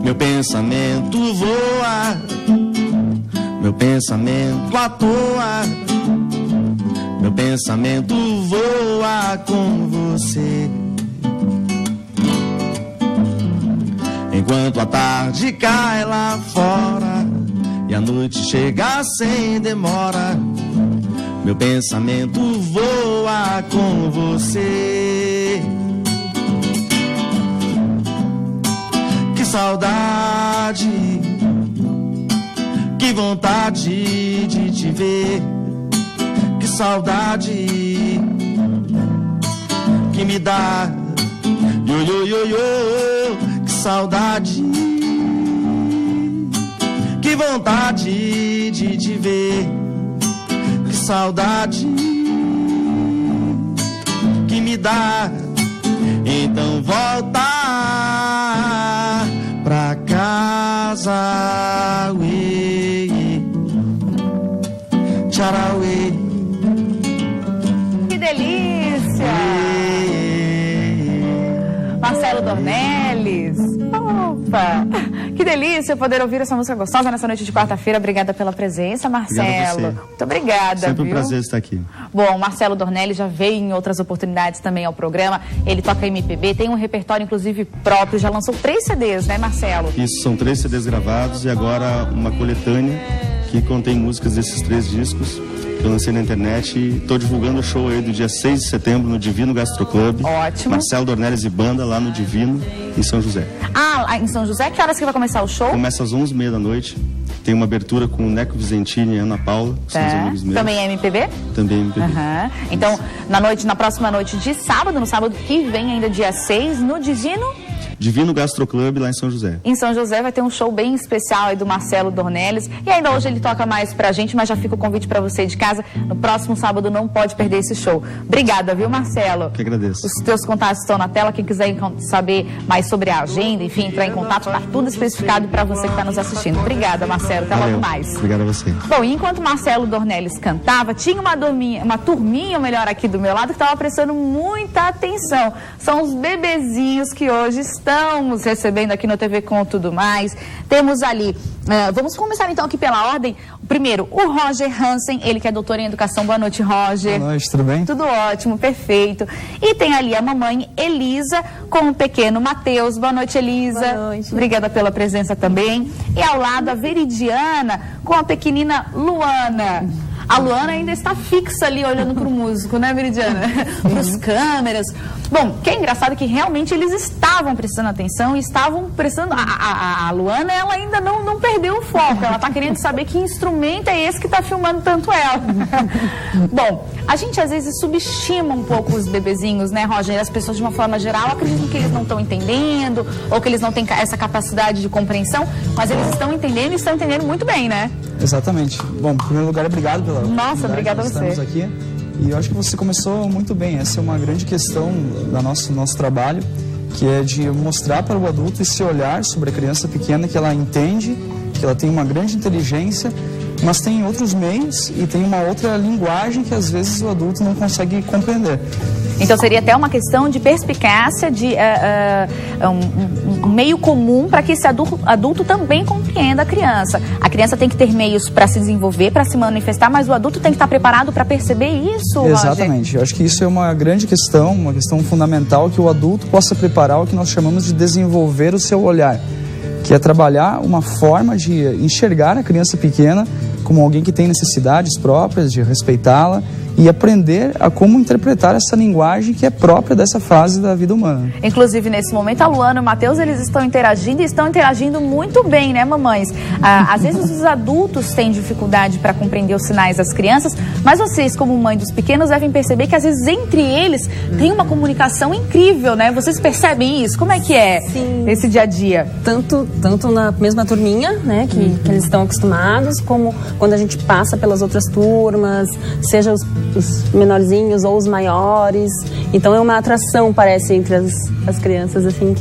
Meu pensamento voa, meu pensamento à toa, meu pensamento voa com você. Enquanto a tarde cai lá fora e a noite chega sem demora, meu pensamento voa com você. Que saudade, que vontade de te ver. Que saudade que me dá, yo, yo, yo, yo. Que saudade, que vontade de te ver. Que saudade que me dá. Então volta pra casa, uê, tcharauê. Que delícia! Marcelo Dornelles. Opa! Que delícia poder ouvir essa música gostosa nessa noite de quarta-feira. Obrigada pela presença, Marcelo. Muito obrigada. Sempre viu? um prazer estar aqui. Bom, Marcelo Dornelles já veio em outras oportunidades também ao programa. Ele toca MPB, tem um repertório inclusive próprio. Já lançou 3 CDs, né, Marcelo? Isso, são 3 CDs gravados e agora uma coletânea que contém músicas desses 3 discos que eu lancei na internet e estou divulgando o show aí do dia 6 de setembro no Divino Gastro Club. Ótimo. Marcelo Dornelles e banda lá no Divino, em São José. Ah, lá em São José? Que horas que vai começar o show? Começa às 11h30 da noite. Tem uma abertura com o Neco Vicentini e Ana Paula, que são os amigos meus. Também é MPB? Também é MPB. Uhum. Então, na próxima noite de sábado, no sábado que vem, ainda dia 6, no Divino Gastro Club, lá em São José. Em São José vai ter um show bem especial aí do Marcelo Dornelles. E ainda hoje ele toca mais pra gente, mas já fica o convite pra você de casa. No próximo sábado não pode perder esse show. Obrigada, viu, Marcelo? Que agradeço. Os teus contatos estão na tela. Quem quiser saber mais sobre a agenda, enfim, entrar em contato, tá tudo especificado pra você que tá nos assistindo. Obrigada, Marcelo. Até logo mais. Obrigado a você. Bom, e enquanto Marcelo Dornelles cantava, tinha uma turminha melhor aqui do meu lado que estava prestando muita atenção. São os bebezinhos que hoje estamos recebendo aqui no TV Com Tudo Mais. Temos ali, vamos começar então aqui pela ordem. Primeiro, o Roger Hansen, ele que é doutor em educação. Boa noite, Roger. Boa noite, tudo bem? Tudo ótimo, perfeito. E tem ali a mamãe Elisa com o pequeno Matheus. Boa noite, Elisa. Boa noite. Obrigada pela presença também. E ao lado a Veridiana com a pequenina Luana. A Luana ainda está fixa ali olhando para o músico, né, Veridiana? Para as câmeras. Bom, o que é engraçado é que realmente eles estavam prestando atenção e estavam prestando... A Luana, ela ainda não perdeu o foco. Ela está querendo saber que instrumento é esse que está filmando tanto ela. Bom, a gente às vezes subestima um pouco os bebezinhos, né, Roger? As pessoas, de uma forma geral, acreditam que eles não estão entendendo ou que eles não têm essa capacidade de compreensão, mas eles estão entendendo e estão entendendo muito bem, né? Exatamente. Bom, em primeiro lugar, obrigado pela Nossa, obrigada a você. Estamos aqui. E eu acho que você começou muito bem. Essa é uma grande questão do nosso trabalho, que é de mostrar para o adulto esse olhar sobre a criança pequena, que ela entende, que ela tem uma grande inteligência, mas tem outros meios e tem uma outra linguagem que às vezes o adulto não consegue compreender. Então seria até uma questão de perspicácia, de um meio comum para que esse adulto também compreenda a criança. A criança tem que ter meios para se desenvolver, para se manifestar, mas o adulto tem que estar preparado para perceber isso, Roger? Exatamente. Eu acho que isso é uma grande questão, uma questão fundamental, que o adulto possa preparar o que nós chamamos de desenvolver o seu olhar, que é trabalhar uma forma de enxergar a criança pequena como alguém que tem necessidades próprias, de respeitá-la e aprender a como interpretar essa linguagem que é própria dessa fase da vida humana. Inclusive, nesse momento, a Luana e o Matheus, eles estão interagindo e estão interagindo muito bem, né, mamães? Às vezes os adultos têm dificuldade para compreender os sinais das crianças, mas vocês, como mãe dos pequenos, devem perceber que às vezes entre eles tem uma comunicação incrível, né? Vocês percebem isso? Como é que é esse dia a dia? Tanto na mesma turminha, né, que eles estão acostumados, como quando a gente passa pelas outras turmas, seja os menorzinhos ou os maiores. Então é uma atração, parece, entre as crianças, assim,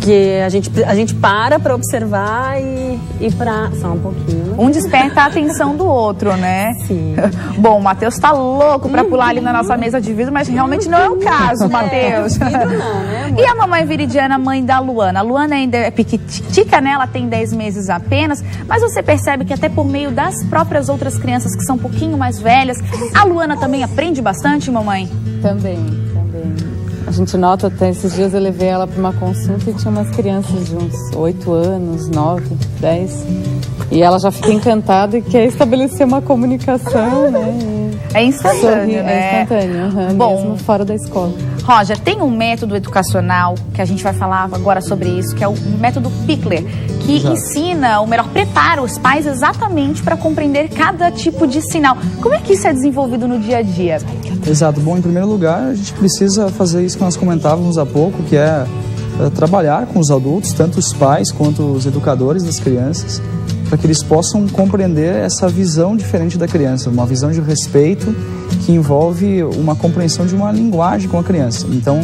Porque a gente para observar e para... Só um pouquinho. Um desperta a atenção do outro, né? Sim. Bom, o Matheus tá louco pra pular ali na nossa mesa de vidro, mas realmente não é o caso, Matheus. Vidro não, né, amor? E a mamãe Viridiana, mãe da Luana? A Luana ainda é piquitica, né? Ela tem 10 meses apenas, mas você percebe que até por meio das próprias outras crianças que são um pouquinho mais velhas, a Luana também aprende bastante, mamãe? Também. A gente nota, até esses dias eu levei ela para uma consulta e tinha umas crianças de uns 8 anos, 9, 10. E ela já fica encantada e quer estabelecer uma comunicação, né? É instantâneo, né? É instantâneo, Bom, mesmo fora da escola. Roger, tem um método educacional que a gente vai falar agora sobre isso, que é o método Pickler, que ensina, ou melhor, prepara os pais exatamente para compreender cada tipo de sinal. Como é que isso é desenvolvido no dia a dia? Exato. Bom, em primeiro lugar, a gente precisa fazer isso que nós comentávamos há pouco, que é trabalhar com os adultos, tanto os pais quanto os educadores das crianças, para que eles possam compreender essa visão diferente da criança, uma visão de respeito que envolve uma compreensão de uma linguagem com a criança. Então,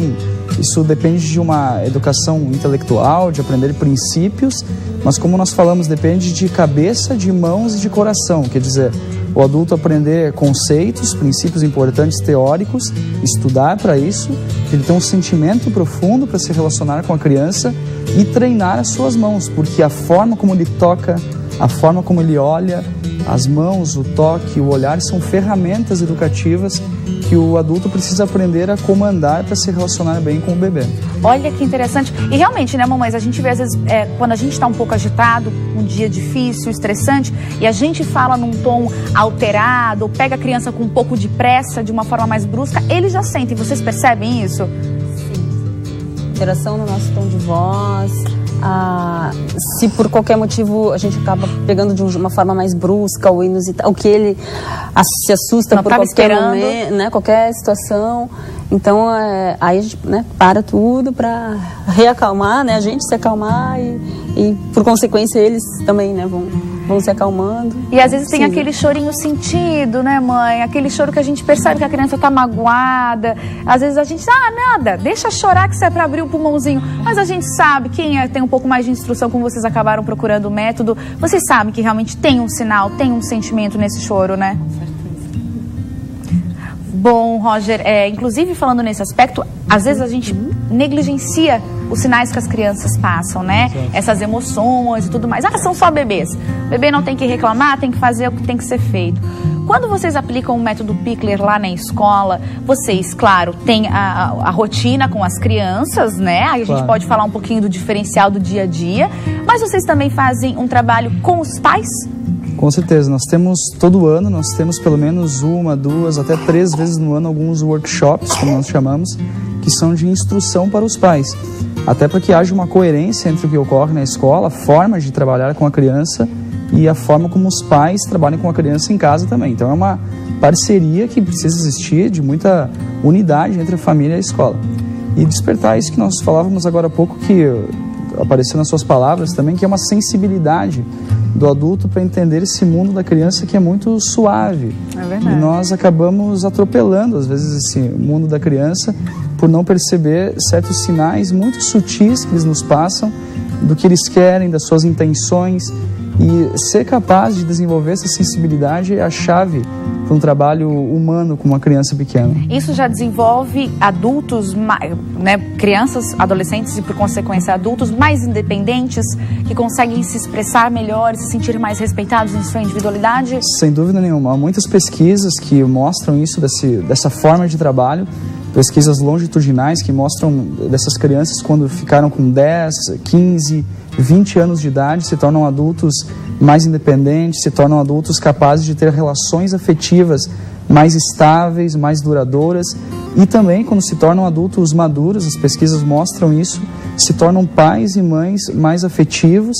isso depende de uma educação intelectual, de aprender princípios, mas como nós falamos, depende de cabeça, de mãos e de coração, quer dizer, o adulto aprender conceitos, princípios importantes teóricos, estudar para isso, ele tem um sentimento profundo para se relacionar com a criança e treinar as suas mãos, porque a forma como ele toca, a forma como ele olha, as mãos, o toque, o olhar são ferramentas educativas que o adulto precisa aprender a comandar para se relacionar bem com o bebê. Olha que interessante. E realmente, né, mamães, a gente vê às vezes, quando a gente está um pouco agitado, um dia difícil, estressante, e a gente fala num tom alterado, ou pega a criança com um pouco de pressa, de uma forma mais brusca, eles já sentem. Vocês percebem isso? Sim. Interação no nosso tom de voz. Se por qualquer motivo a gente acaba pegando de uma forma mais brusca ou inusitada, o que ele se assusta não por qualquer momento, né, qualquer situação. Então, aí a gente, né, para tudo para reacalmar, né, a gente se acalmar e por consequência eles também, né, vão se acalmando. E às vezes tem aquele chorinho sentido, né, mãe? Aquele choro que a gente percebe que a criança tá magoada. Às vezes a gente, nada, deixa chorar que isso é pra abrir o pulmãozinho. Mas a gente sabe, quem tem um pouco mais de instrução, como vocês acabaram procurando o método, vocês sabem que realmente tem um sinal, tem um sentimento nesse choro, né? Bom, Roger, inclusive falando nesse aspecto, às vezes a gente negligencia os sinais que as crianças passam, né? Exato. Essas emoções e tudo mais. São só bebês. O bebê não tem que reclamar, tem que fazer o que tem que ser feito. Quando vocês aplicam o método Pickler lá na escola, vocês, claro, têm a rotina com as crianças, né? Aí a gente pode falar um pouquinho do diferencial do dia a dia, mas vocês também fazem um trabalho com os pais? Com certeza, nós temos todo ano, nós temos pelo menos 1, 2, até 3 vezes no ano alguns workshops, como nós chamamos, que são de instrução para os pais. Até para que haja uma coerência entre o que ocorre na escola, a forma de trabalhar com a criança e a forma como os pais trabalham com a criança em casa também. Então é uma parceria que precisa existir, de muita unidade entre a família e a escola. E despertar isso que nós falávamos agora há pouco, que apareceu nas suas palavras também, que é uma sensibilidade do adulto para entender esse mundo da criança que é muito suave. É verdade. E nós acabamos atropelando, às vezes, esse mundo da criança por não perceber certos sinais muito sutis que eles nos passam, do que eles querem, das suas intenções. E ser capaz de desenvolver essa sensibilidade é a chave para um trabalho humano com uma criança pequena. Isso já desenvolve adultos, né, crianças, adolescentes e, por consequência, adultos mais independentes, que conseguem se expressar melhor, se sentir mais respeitados em sua individualidade? Sem dúvida nenhuma. Há muitas pesquisas que mostram isso, dessa forma de trabalho, pesquisas longitudinais que mostram dessas crianças quando ficaram com 10, 15, 20 anos de idade, se tornam adultos mais independentes, se tornam adultos capazes de ter relações afetivas mais estáveis, mais duradouras, e também quando se tornam adultos maduros, as pesquisas mostram isso, se tornam pais e mães mais afetivos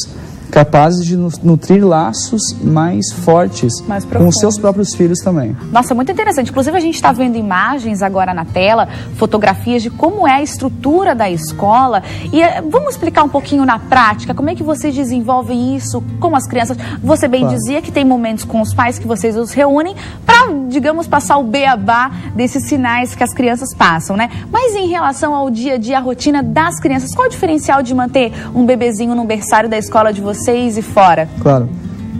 capazes de nutrir laços mais fortes com os seus próprios filhos também. Nossa, muito interessante. Inclusive, a gente está vendo imagens agora na tela, fotografias de como é a estrutura da escola. E vamos explicar um pouquinho na prática, como é que vocês desenvolvem isso com as crianças? Você bem dizia que tem momentos com os pais que vocês os reúnem para, digamos, passar o beabá desses sinais que as crianças passam, né? Mas em relação ao dia a dia, a rotina das crianças, qual o diferencial de manter um bebezinho no berçário da escola de vocês e fora? Claro.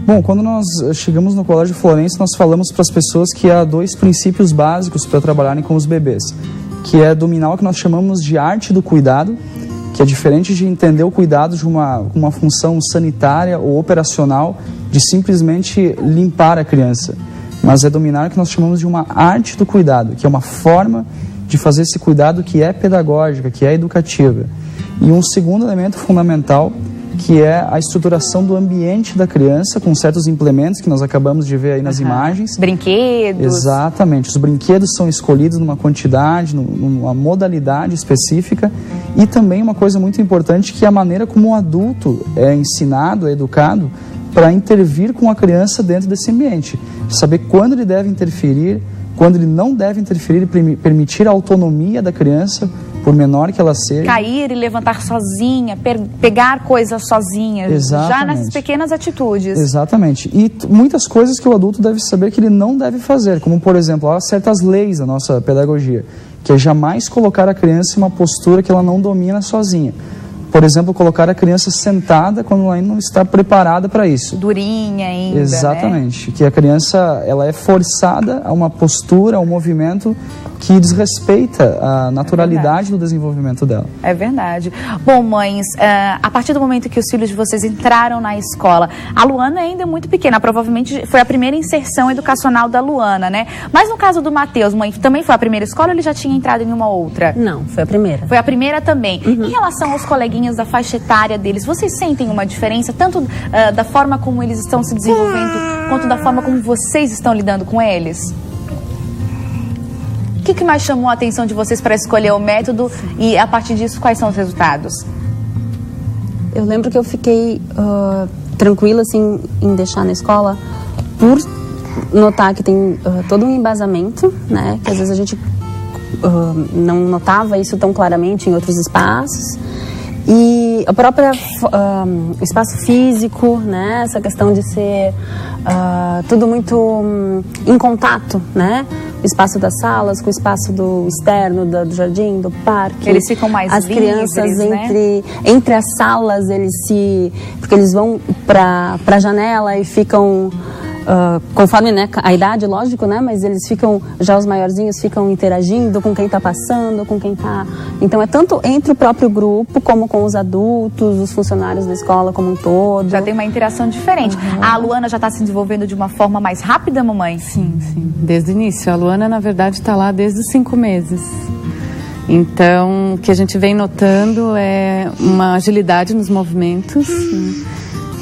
Bom, quando nós chegamos no Colégio Florença, nós falamos para as pessoas que há 2 princípios básicos para trabalharem com os bebês, que é dominar o que nós chamamos de arte do cuidado, que é diferente de entender o cuidado de uma função sanitária ou operacional, de simplesmente limpar a criança, mas é dominar o que nós chamamos de uma arte do cuidado, que é uma forma de fazer esse cuidado que é pedagógica, que é educativa. E um segundo elemento fundamental, que é a estruturação do ambiente da criança, com certos implementos que nós acabamos de ver aí nas imagens. Brinquedos. Exatamente. Os brinquedos são escolhidos numa quantidade, numa modalidade específica. E também uma coisa muito importante, que é a maneira como o adulto é ensinado, é educado, para intervir com a criança dentro desse ambiente. Saber quando ele deve interferir, quando ele não deve interferir, e permitir a autonomia da criança, por menor que ela seja. Cair e levantar sozinha, pegar coisas sozinha. Exatamente. Já nessas pequenas atitudes. Exatamente. E muitas coisas que o adulto deve saber que ele não deve fazer, como, por exemplo, há certas leis da nossa pedagogia, que é jamais colocar a criança em uma postura que ela não domina sozinha. Por exemplo, colocar a criança sentada quando ela ainda não está preparada para isso. Durinha ainda, exatamente. Né? Que a criança ela é forçada a uma postura, a um movimento que desrespeita a naturalidade do desenvolvimento dela. É verdade. Bom, mães, a partir do momento que os filhos de vocês entraram na escola, a Luana ainda é muito pequena, provavelmente foi a primeira inserção educacional da Luana, né? Mas no caso do Matheus, mãe, também foi a primeira escola ou ele já tinha entrado em uma outra? Não, foi a primeira. Foi a primeira também. Em relação aos coleguinhas da faixa etária deles, vocês sentem uma diferença, tanto da forma como eles estão se desenvolvendo, quanto da forma como vocês estão lidando com eles? O que mais chamou a atenção de vocês para escolher o método e, a partir disso, quais são os resultados? Eu lembro que eu fiquei tranquila, assim, em deixar na escola por notar que tem todo um embasamento, né? Que às vezes a gente não notava isso tão claramente em outros espaços. E a própria espaço físico, né? Essa questão de ser tudo muito em contato, né? O espaço das salas com o espaço do externo, do jardim, do parque. Eles ficam mais as livres, crianças né? entre as salas, porque eles vão para a janela e ficam conforme, né, a idade, lógico, né, mas eles ficam, já os maiorzinhos ficam interagindo com quem está passando, com quem está... Então é tanto entre o próprio grupo, como com os adultos, os funcionários da escola como um todo. Já tem uma interação diferente. A Luana já está se desenvolvendo de uma forma mais rápida, mamãe? Sim, sim. Desde o início. A Luana, na verdade, está lá desde os 5 meses. Então, o que a gente vem notando é uma agilidade nos movimentos, né?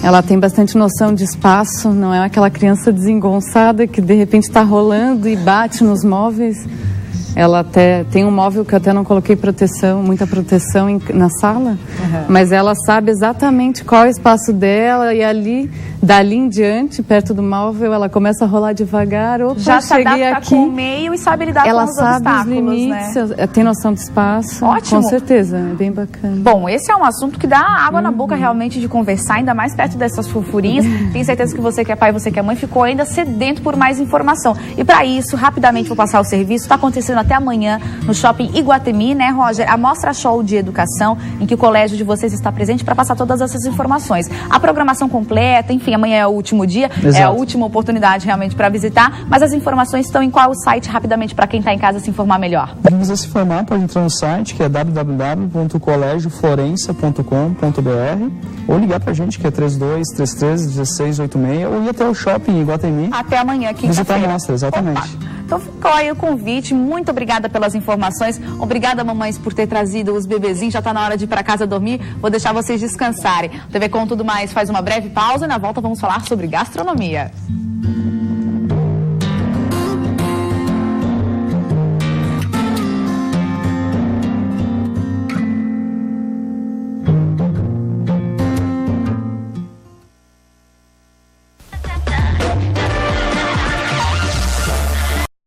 Ela tem bastante noção de espaço, não é aquela criança desengonçada que de repente está rolando e bate nos móveis. Ela até tem um móvel que eu até não coloquei muita proteção na sala, mas ela sabe exatamente qual é o espaço dela e dali em diante, perto do móvel, ela começa a rolar devagar. Opa, já se adapta aqui. Com o meio e sabe lidar com os obstáculos, ela sabe os limites, né? Tem noção de espaço. Ótimo. Com certeza, é bem bacana. Bom, esse é um assunto que dá água na boca realmente de conversar, ainda mais perto dessas fofurinhas. Tenho certeza que você que é pai, você que é mãe, ficou ainda sedento por mais informação. E para isso, rapidamente vou passar o serviço. Está acontecendo até amanhã no Shopping Iguatemi, né, Roger? A Mostra Show de Educação, em que o colégio de vocês está presente para passar todas essas informações. A programação completa, enfim, amanhã é o último dia, Exato. É a última oportunidade realmente para visitar, mas as informações estão em qual site, rapidamente, para quem está em casa se informar melhor? Para você se informar, pode entrar no site, que é www.colegioflorença.com.br, ou ligar para a gente, que é 32331686, ou ir até o Shopping Iguatemi. Até amanhã, quinta-feira. Visitar a mostra, exatamente. Opa. Então ficou aí o convite, muito obrigada pelas informações, obrigada mamães por ter trazido os bebezinhos, já está na hora de ir para casa dormir, vou deixar vocês descansarem. TV Com Tudo Mais faz uma breve pausa e na volta vamos falar sobre gastronomia.